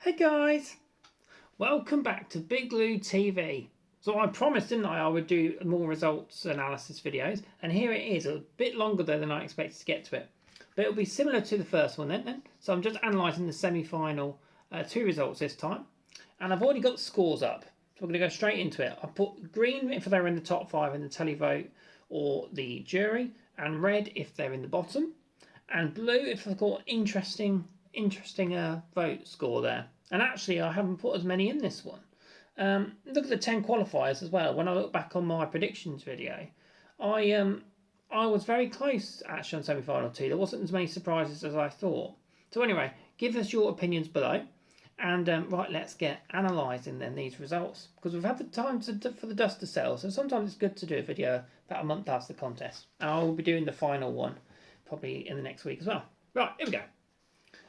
Hey guys, welcome back to Big Lou TV. So I promised, didn't I would do more results analysis videos, and here it is, a bit longer though than I expected to get to it. But it'll be similar to the first one then. So I'm just analysing the semi-final two results this time. And I've already got the scores up, so we're going to go straight into it. I put green if they're in the top 5 in the televote or the jury, and red if they're in the bottom, and blue if I've got interesting vote score there. And actually, I haven't put as many in this one. Look at the 10 qualifiers as well. When I look back on my predictions video, I was very close actually on semi-final 2. There wasn't as many surprises as I thought. So anyway, give us your opinions below. And right, let's get analysing then these results, because we've had the time for the dust to settle. So sometimes it's good to do a video about a month after the contest. And I will be doing the final one probably in the next week as well. Right, here we go.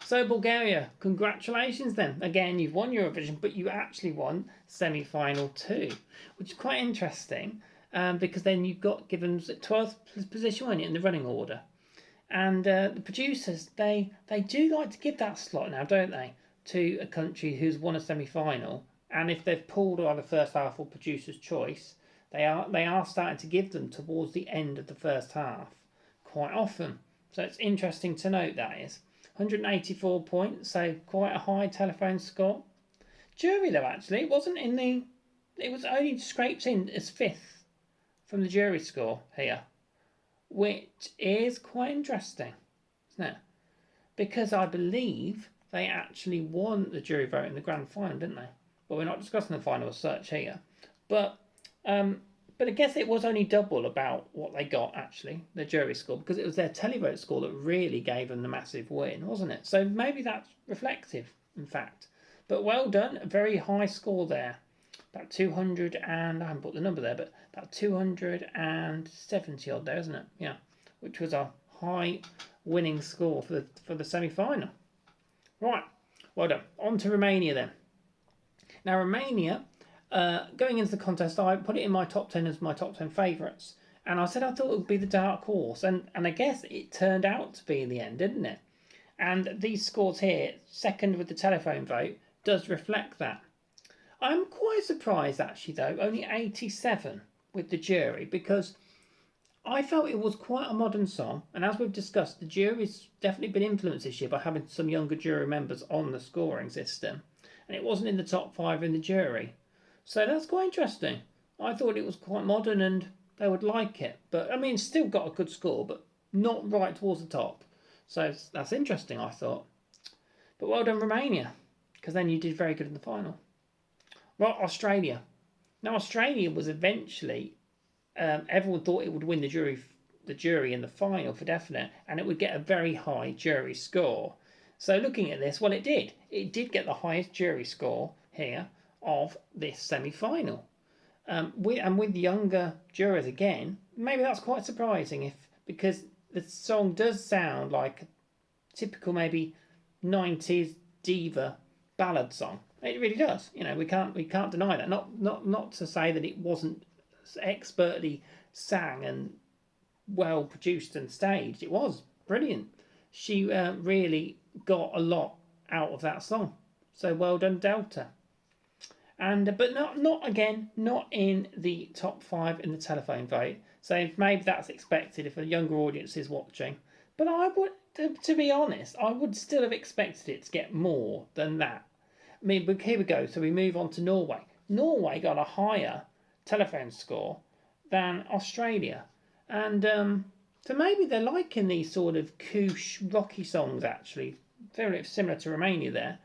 So Bulgaria, congratulations then. Again, you've won Eurovision, but you actually won semi-final 2, which is quite interesting because then you got given 12th position, weren't you, in the running order. And the producers, they do like to give that slot now, don't they, to a country who's won a semi-final. And if they've pulled out the first half or producer's choice, they are starting to give them towards the end of the first half quite often. So it's interesting to note, that is. 184 points, so quite a high telephone score. Jury though, actually, it wasn't in the... It was only scraped in as 5th from the jury score here, which is quite interesting, isn't it? Because I believe they actually won the jury vote in the grand final, didn't they? But we're not discussing the final as such here. But I guess it was only double about what they got, actually, the jury score, because it was their televote score that really gave them the massive win, wasn't it? So maybe that's reflective, in fact. But well done, a very high score there. About 200 and, I haven't put the number there, but about 270 odd there, isn't it? Yeah, which was a high winning score for the semi-final. Right, well done. On to Romania then. Now Romania... going into the contest, I put it in my top 10 as my top 10 favourites. And I said I thought it would be the dark horse. And I guess it turned out to be in the end, didn't it? And these scores here, second with the telephone vote, does reflect that. I'm quite surprised, actually, though, only 87 with the jury, because I felt it was quite a modern song. And as we've discussed, the jury's definitely been influenced this year by having some younger jury members on the scoring system. And it wasn't in the top 5 in the jury. So that's quite interesting. I thought it was quite modern and they would like it. But, I mean, still got a good score, but not right towards the top. So that's interesting, I thought. But well done, Romania, because then you did very good in the final. Right, Australia. Now, Australia was eventually... everyone thought it would win the jury in the final for definite, and it would get a very high jury score. So looking at this, well, it did. It did get the highest jury score here of this semi-final. With younger jurors again, maybe that's quite surprising because the song does sound like a typical maybe 90s diva ballad song. It really does. You know, we can't deny that. Not to say that it wasn't expertly sang and well produced and staged. It was brilliant. She really got a lot out of that song. So well done, Delta. But not in the top 5 in the telephone vote. So maybe that's expected if a younger audience is watching. But I would, to be honest, I would still have expected it to get more than that. I mean, but here we go. So we move on to Norway. Norway got a higher telephone score than Australia, and so maybe they're liking these sort of koosh, rocky songs. Actually, very similar to Romania there,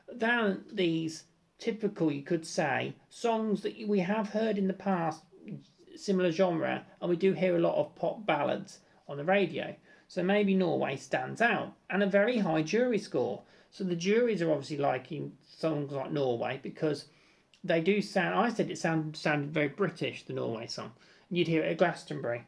than these typical, you could say, songs that we have heard in the past, similar genre, and we do hear a lot of pop ballads on the radio. So maybe Norway stands out, and a very high jury score. So the juries are obviously liking songs like Norway because they do sound... I said it sounded very British, the Norway song. You'd hear it at Glastonbury.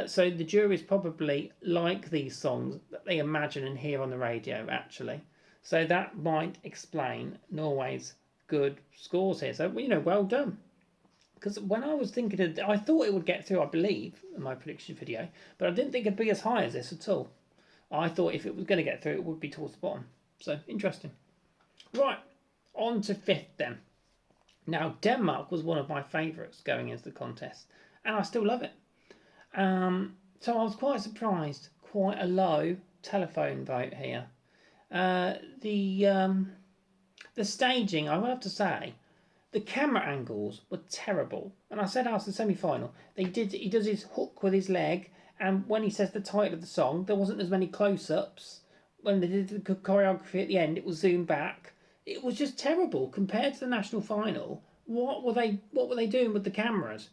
So the juries probably like these songs that they imagine and hear on the radio, actually. So that might explain Norway's good scores here. So, you know, well done. Because when I was thinking of... I thought it would get through, I believe, in my prediction video. But I didn't think it'd be as high as this at all. I thought if it was going to get through, it would be towards the bottom. So, interesting. Right. On to fifth then. Now, Denmark was one of my favourites going into the contest, and I still love it. So I was quite surprised. Quite a low telephone vote here. The staging, I will have to say, the camera angles were terrible. And I said after the semi-final, he does his hook with his leg, and when he says the title of the song, there wasn't as many close-ups. When they did the choreography at the end, it was zoomed back. It was just terrible compared to the national final. What were they doing with the cameras?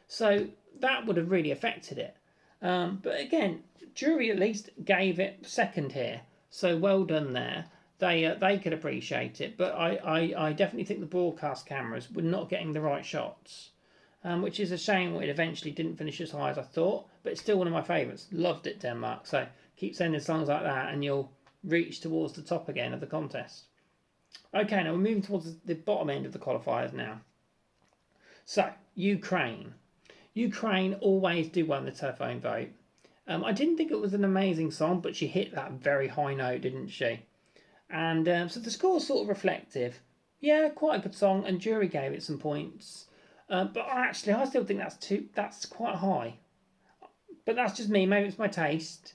So that would have really affected it. But again, jury at least gave it second here. So well done there. They could appreciate it. But I definitely think the broadcast cameras were not getting the right shots. Which is a shame it eventually didn't finish as high as I thought. But it's still one of my favourites. Loved it, Denmark. So keep sending songs like that and you'll reach towards the top again of the contest. Okay, now we're moving towards the bottom end of the qualifiers now. So, Ukraine. Ukraine always do well in the telephone vote. I didn't think it was an amazing song, but she hit that very high note, didn't she? And so the score's sort of reflective. Yeah, quite a good song, and jury gave it some points. But actually, I still think that's quite high. But that's just me, maybe it's my taste.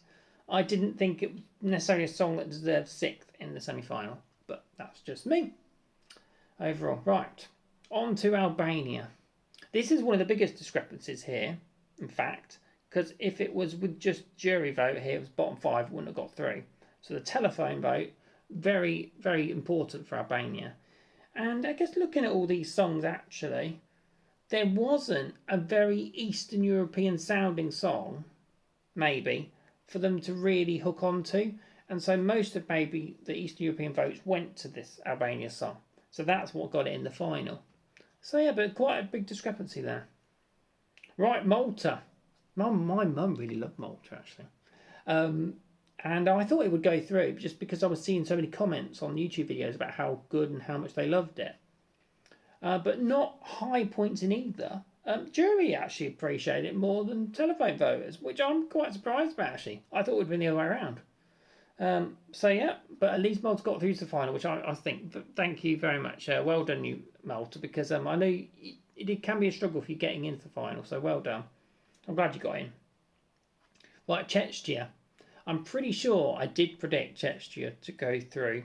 I didn't think it was necessarily a song that deserved sixth in the semi-final. But that's just me. Overall, right. On to Albania. This is one of the biggest discrepancies here, in fact, because if it was with just jury vote here, it was bottom five, it wouldn't have got through. So the telephone vote, very, very important for Albania. And I guess looking at all these songs, actually, there wasn't a very Eastern European sounding song, maybe, for them to really hook onto. And so most of maybe the Eastern European votes went to this Albania song. So that's what got it in the final. So yeah, but quite a big discrepancy there. Right, Malta. My mum really loved Malta, actually. And I thought it would go through just because I was seeing so many comments on YouTube videos about how good and how much they loved it. But not high points in either. Jury actually appreciated it more than telephone voters, which I'm quite surprised about, actually. I thought it would have been the other way around. So yeah, but at least Malta got through to the final, which I think, thank you very much. Well done, you Malta, because I know it can be a struggle for you getting into the final, so well done. I'm glad you got in. Like Czechia, I'm pretty sure I did predict Czechia to go through.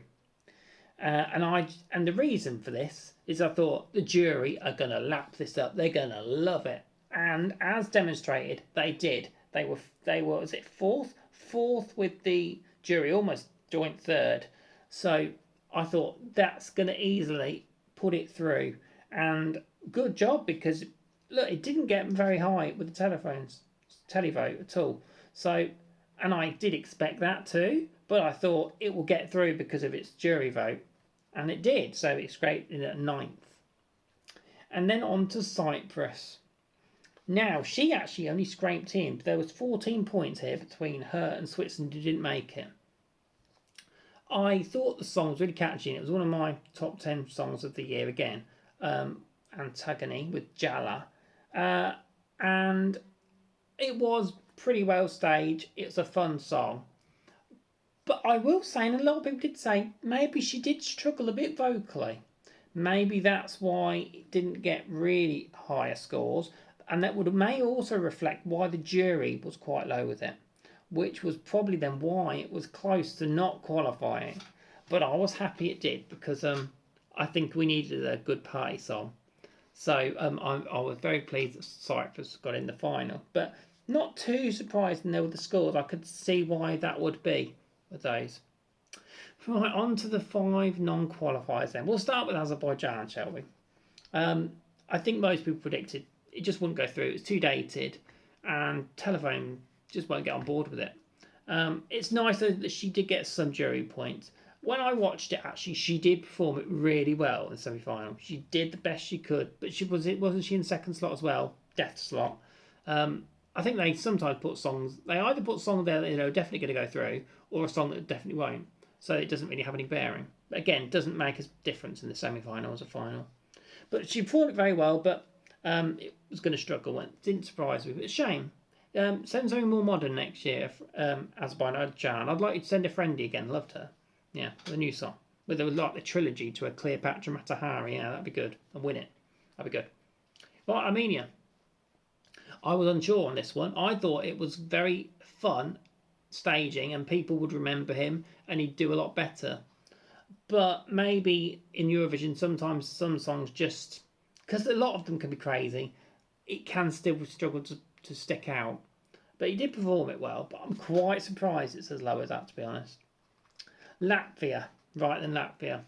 And the reason for this is I thought the jury are going to lap this up. They're going to love it. And as demonstrated, they did. They were was it fourth? Fourth with the jury, almost joint third. So I thought that's going to easily put it through. And good job, because look, it didn't get very high with the televote at all. So, and I did expect that too, but I thought it will get through because of its jury vote. And it did, so it scraped in at 9th. And then on to Cyprus. Now, she actually only scraped in, but there was 14 points here between her and Switzerland who didn't make it. I thought the song was really catchy, and it was one of my top 10 songs of the year again. Antigone with Jala. And it was pretty well staged. It's a fun song. But I will say, and a lot of people did say, maybe she did struggle a bit vocally. Maybe that's why it didn't get really higher scores. And that may also reflect why the jury was quite low with it. Which was probably then why it was close to not qualifying. But I was happy it did, because I think we needed a good party song. So I was very pleased that Cyprus got in the final. But not too surprised with the scores. I could see why that would be with those. Right, on to the 5 non-qualifiers then. We'll start with Azerbaijan, shall we? I think most people predicted it just wouldn't go through. It was too dated, and telephone just won't get on board with it. It's nice though that she did get some jury points. When I watched it, actually, she did perform it really well in the semi-final. She did the best she could, but wasn't she in second slot as well? Death slot. I think they sometimes put songs. They either put songs there that are definitely going to go through, or a song that definitely won't. So it doesn't really have any bearing. But again, it doesn't make a difference in the semi-final as a final. But she performed it very well, but it was going to struggle. It didn't surprise me. But it's a shame. Send something more modern next year, Azerbaijan. I'd like you to send a friendly again. Loved her. Yeah, the new song. with like the trilogy to a Cleopatra Matahari. Yeah, that'd be good. And win it. That'd be good. Right, Armenia. I was unsure on this one. I thought it was very fun staging and people would remember him and he'd do a lot better. But maybe in Eurovision, sometimes some songs just, because a lot of them can be crazy, it can still struggle to stick out. But he did perform it well, but I'm quite surprised it's as low as that, to be honest. Latvia. Right then, Latvia.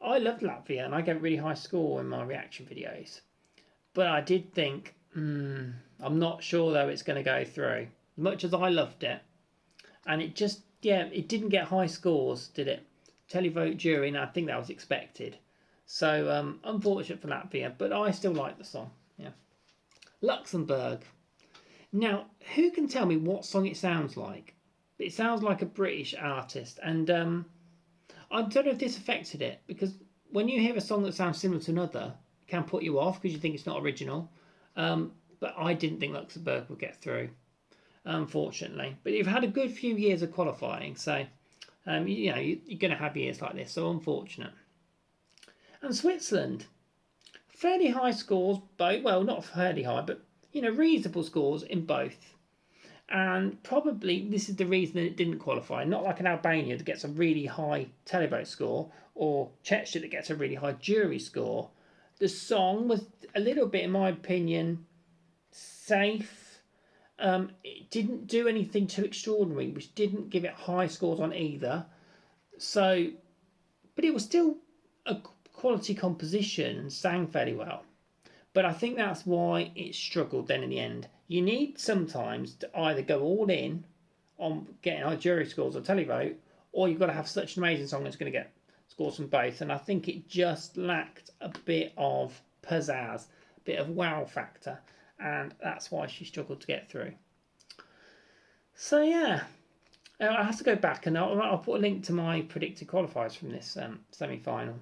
I loved Latvia and I gave a really high score in my reaction videos. But I did think, I'm not sure though it's going to go through. As much as I loved it. And it just, yeah, it didn't get high scores, did it? Televote jury, and I think that was expected. So, unfortunate for Latvia, but I still like the song, yeah. Luxembourg. Now, who can tell me what song it sounds like? It sounds like a British artist, and I don't know if this affected it, because when you hear a song that sounds similar to another, it can put you off because you think it's not original. But I didn't think Luxembourg would get through, unfortunately. But you've had a good few years of qualifying, so you know you're going to have years like this. So unfortunate. And Switzerland, fairly high scores, both. Well, not fairly high, but you know reasonable scores in both. And probably this is the reason that it didn't qualify. Not like an Albania that gets a really high televote score, or Czechia that gets a really high jury score. The song was a little bit, in my opinion, safe. It didn't do anything too extraordinary, which didn't give it high scores on either. So, but it was still a quality composition and sang fairly well. But I think that's why it struggled then in the end. You need sometimes to either go all in on getting high jury scores or televote, or you've got to have such an amazing song that's going to get scores from both. And I think it just lacked a bit of pizzazz, a bit of wow factor. And that's why she struggled to get through. So yeah, I have to go back and I'll put a link to my predicted qualifiers from this semi-final.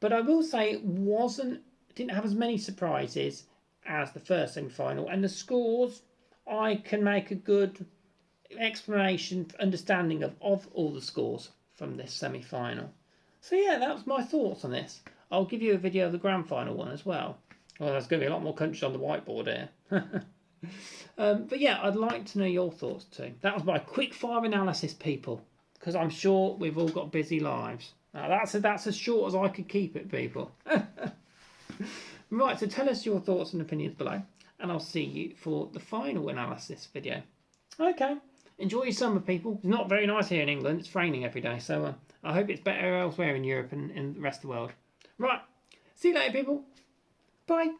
But I will say it didn't have as many surprises as the first semi-final, and the scores I can make a good explanation, understanding of all the scores from this semi-final. So yeah, that was my thoughts on this. I'll give you a video of the grand final one as well. Well, there's going to be a lot more countries on the whiteboard here. But yeah, I'd like to know your thoughts too. That was my quick fire analysis, people, because I'm sure we've all got busy lives. Now, that's as short as I could keep it, people. Right, so tell us your thoughts and opinions below, and I'll see you for the final analysis video. Okay, enjoy your summer, people. It's not very nice here in England. It's raining every day, so I hope it's better elsewhere in Europe and in the rest of the world. Right, see you later, people. Bye.